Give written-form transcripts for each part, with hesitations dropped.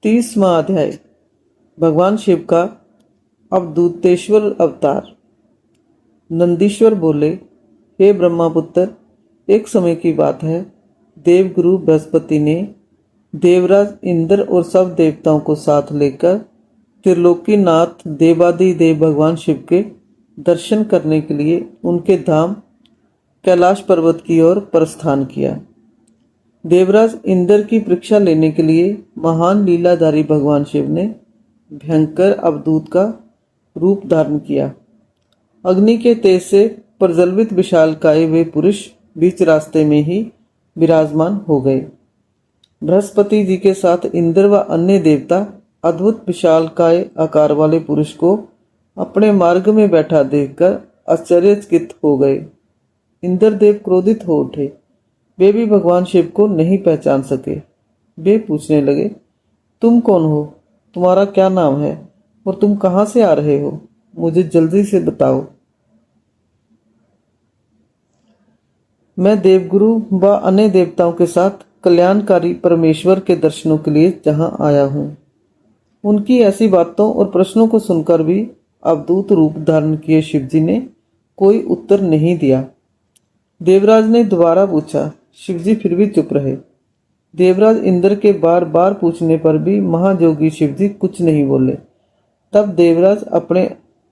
30वां अध्याय। भगवान शिव का अवधूतेश्वर अवतार। नंदीश्वर बोले, हे ब्रह्मापुत्र, एक समय की बात है, देवगुरु बृहस्पति ने देवराज इंद्र और सब देवताओं को साथ लेकर त्रिलोकीनाथ देवादिदेव भगवान शिव के दर्शन करने के लिए उनके धाम कैलाश पर्वत की ओर प्रस्थान किया। देवराज इंद्र की परीक्षा लेने के लिए महान लीलाधारी भगवान शिव ने भयंकर अवधूत का रूप धारण किया। अग्नि के तेज से प्रज्वलित विशालकाय वे पुरुष बीच रास्ते में ही विराजमान हो गए। बृहस्पति जी के साथ इंद्र व अन्य देवता अद्भुत विशालकाय आकार वाले पुरुष को अपने मार्ग में बैठा देखकर आश्चर्यचकित हो गए। इंद्रदेव क्रोधित हो उठे। वे भी भगवान शिव को नहीं पहचान सके। वे पूछने लगे, तुम कौन हो? तुम्हारा क्या नाम है और तुम कहां से आ रहे हो? मुझे जल्दी से बताओ। मैं देवगुरु व अन्य देवताओं के साथ कल्याणकारी परमेश्वर के दर्शनों के लिए जहां आया हूं। उनकी ऐसी बातों और प्रश्नों को सुनकर भी अवधूत रूप धारण किए शिवजी ने कोई उत्तर नहीं दिया। देवराज ने दोबारा पूछा। शिवजी फिर भी चुप रहे। देवराज इंद्र के बार बार पूछने पर भी महाजोगी शिवजी कुछ नहीं बोले। तब देवराज अपने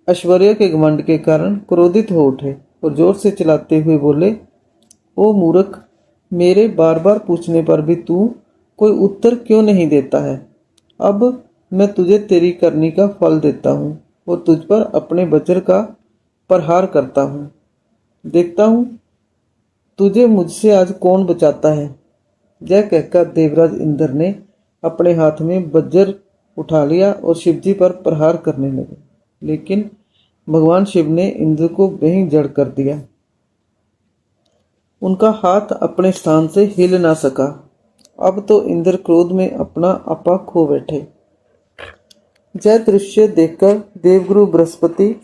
ऐश्वर्य के घमंड के कारण क्रोधित हो उठे और जोर से चिल्लाते हुए बोले, ओ मूर्ख, मेरे बार बार पूछने पर भी तू कोई उत्तर क्यों नहीं देता है? अब मैं तुझे तेरी करनी का फल देता हूँ और तुझ पर अपने वज्र का प्रहार करता हूँ। देखता हूँ तुझे मुझसे आज कौन बचाता है। यह कहकर देवराज इंद्र ने अपने हाथ में वज्र उठा लिया और शिवजी पर प्रहार करने लगे, लेकिन भगवान शिव ने इंद्र को वहीं जड़ कर दिया। उनका हाथ अपने स्थान से हिल ना सका। अब तो इंद्र क्रोध में अपना आपा खो बैठे। यह दृश्य देखकर देवगुरु बृहस्पति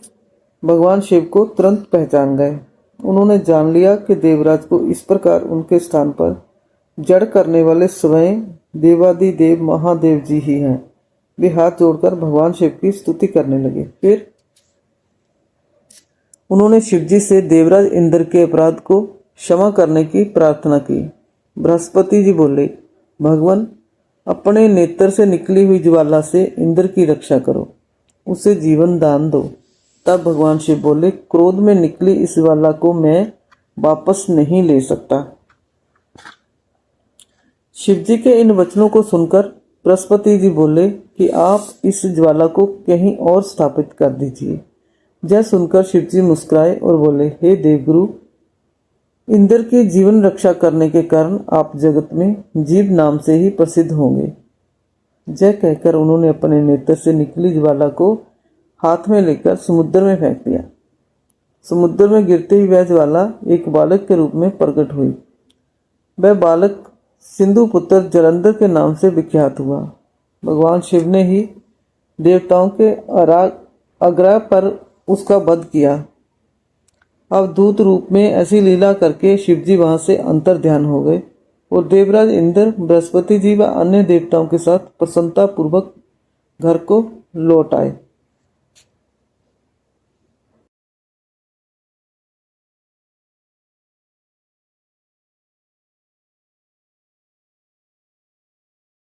भगवान शिव को तुरंत पहचान गए। उन्होंने जान लिया कि देवराज को इस प्रकार उनके स्थान पर जड़ करने वाले स्वयं देवादिदेव महादेव जी ही हैं। वे हाथ जोड़कर भगवान शिव की स्तुति करने लगे। फिर उन्होंने शिवजी से देवराज इंद्र के अपराध को क्षमा करने की प्रार्थना की। बृहस्पति जी बोले, भगवान, अपने नेत्र से निकली हुई ज्वाला से इंद्र की रक्षा करो, उसे जीवन दान दो। तब भगवान शिव बोले, क्रोध में निकली इस ज्वाला को मैं वापस नहीं ले सकता। शिवजी के इन वचनों को सुनकर बृहस्पति जी बोले कि आप इस ज्वाला को कहीं और स्थापित कर दीजिए। यह सुनकर शिवजी मुस्कुराए और बोले, हे देवगुरु, इंद्र की जीवन रक्षा करने के कारण आप जगत में जीव नाम से ही प्रसिद्ध होंगे। यह कहकर उन्होंने अपने नेत्र से निकली ज्वाला को हाथ में लेकर समुद्र में फेंक दिया। समुद्र में गिरते ही वह ज्वाला एक बालक के रूप में प्रकट हुई। वह बालक सिंधु पुत्र जलंधर के नाम से विख्यात हुआ। भगवान शिव ने ही देवताओं के आग्रह पर उसका वध किया। अवधूत रूप में ऐसी लीला करके शिवजी वहां से अंतर ध्यान हो गए और देवराज इंद्र, बृहस्पति जी व अन्य देवताओं के साथ प्रसन्नता पूर्वक घर को लौट आए।